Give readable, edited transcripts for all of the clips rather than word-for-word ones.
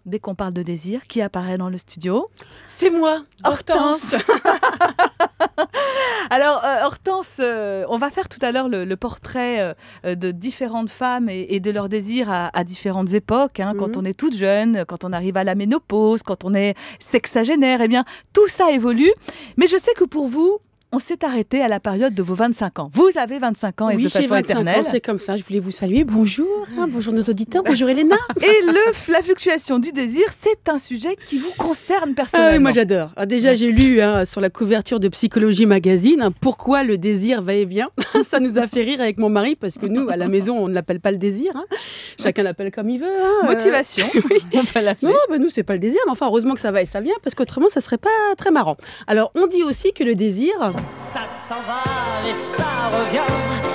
dès qu'on parle de désir, qui apparaît dans le studio? C'est moi, Hortense. Alors, Hortense, on va faire tout à l'heure le portrait de différentes femmes et de leur désir à différentes époques. Quand on est toute jeune, quand on arrive à la ménopause, quand on est sexagénaire, eh bien, tout ça évolue. Mais je sais que pour vous, on s'est arrêté à la période de vos 25 ans. Vous avez 25 ans et de façon éternelle. Oui, c'est comme ça. Je voulais vous saluer. Bonjour. Bonjour nos auditeurs. Bonjour Elena. Et la fluctuation du désir, c'est un sujet qui vous concerne personnellement. Ah oui, moi j'adore. Déjà, j'ai lu sur la couverture de Psychologie Magazine pourquoi le désir va et vient. Ça nous a fait rire avec mon mari parce que nous, à la maison, on ne l'appelle pas le désir. Chacun l'appelle comme il veut. Motivation. Oui. On peut l'appeler. Non, nous, c'est pas le désir. Mais enfin, heureusement que ça va et ça vient parce qu'autrement, ça serait pas très marrant. Alors, on dit aussi que le désir... Ça s'en va et ça revient,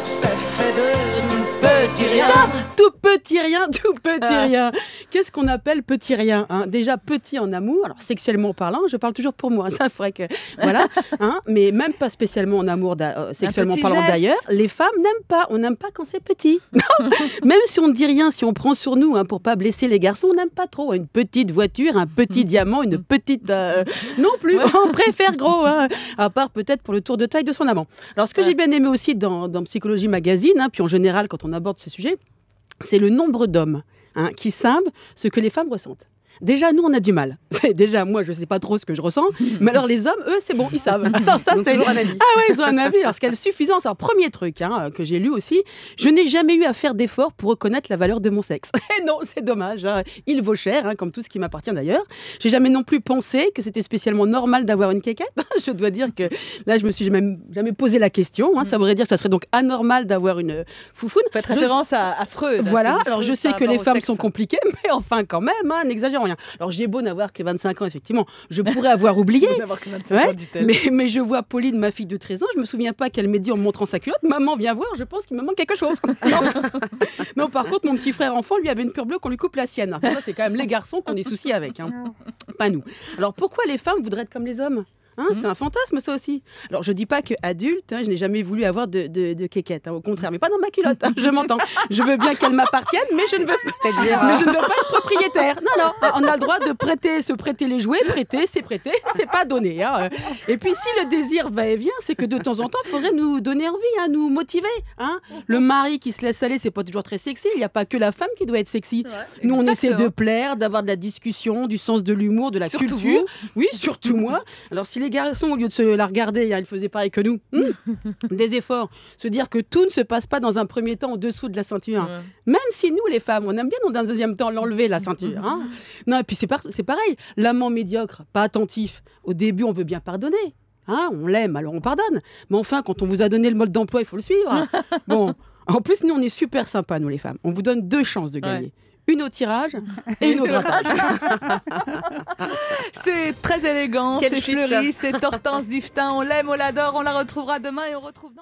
c'est fait de tout petit rien. Stop! Tout petit rien, tout petit rien. Qu'est-ce qu'on appelle petit rien, Déjà petit en amour, alors sexuellement parlant, je parle toujours pour moi, ça ferait que... Voilà, mais même pas spécialement en amour, sexuellement parlant d'ailleurs, les femmes n'aiment pas, on n'aime pas quand c'est petit. Même si on ne dit rien, si on prend sur nous pour pas blesser les garçons, on n'aime pas trop. Une petite voiture, un petit diamant, une petite... non plus, on préfère gros, à part peut-être pour le tour de taille de son amant. Alors ce que j'ai bien aimé aussi dans Psychologie Magazine, puis en général quand on aborde ce sujet, c'est le nombre d'hommes qui savent ce que les femmes ressentent. Déjà, nous, on a du mal. Déjà, moi, je ne sais pas trop ce que je ressens. Mais alors, les hommes, eux, c'est bon, ils savent. Alors, ça, c'est toujours un avis. Ah ouais, ils ont un avis. Alors, ce qui est suffisance. Alors, premier truc que j'ai lu aussi, je n'ai jamais eu à faire d'efforts pour reconnaître la valeur de mon sexe. Et non, c'est dommage. Il vaut cher, comme tout ce qui m'appartient d'ailleurs. J'ai jamais non plus pensé que c'était spécialement normal d'avoir une quéquette. Je dois dire que là, je me suis jamais posé la question. Ça voudrait dire que ça serait donc anormal d'avoir une foufoune. Faites référence à Freud. Voilà. Alors, je sais que les femmes sont compliquées, mais enfin, quand même, n'exagérons rien. Alors j'ai beau n'avoir que 25 ans, effectivement, je pourrais avoir oublié. Que 25 ans, dit-elle. Mais je vois Pauline, ma fille de 13 ans, je me souviens pas qu'elle m'ait dit en me montrant sa culotte, maman viens voir, je pense qu'il me manque quelque chose. Non, par contre, mon petit frère enfant, lui avait une pure bleue qu'on lui coupe la sienne. Alors, ça, c'est quand même les garçons qu'on a des soucis avec, pas nous. Alors pourquoi les femmes voudraient être comme les hommes? C'est un fantasme, ça aussi. Alors, je dis pas qu'adulte, je n'ai jamais voulu avoir de quéquette. Au contraire, mais pas dans ma culotte. Je m'entends. Je veux bien qu'elle m'appartienne, mais je ne veux pas être propriétaire. Non. On a le droit de se prêter les jouets. Prêter, c'est pas donné. Et puis, si le désir va et vient, c'est que de temps en temps, il faudrait nous donner envie, nous motiver. Le mari qui se laisse aller, c'est pas toujours très sexy. Il n'y a pas que la femme qui doit être sexy. Nous, on essaie de plaire, d'avoir de la discussion, du sens de l'humour, de la culture. Vous. Oui, surtout moi. Alors, si les garçons, au lieu de se la regarder, ils faisaient pareil que nous. Des efforts. Se dire que tout ne se passe pas dans un premier temps en dessous de la ceinture. Même si nous, les femmes, on aime bien dans un deuxième temps l'enlever, la ceinture. Non, et puis c'est pareil. L'amant médiocre, pas attentif. Au début, on veut bien pardonner. On l'aime, alors on pardonne. Mais enfin, quand on vous a donné le mode d'emploi, il faut le suivre. Bon. En plus, nous, on est super sympas, nous, les femmes. On vous donne 2 chances de gagner. Une au tirage et une au grattage. C'est très élégant, c'est fleuri, c'est Hortense Diftin. On l'aime, on l'adore, on la retrouvera demain et on retrouve dans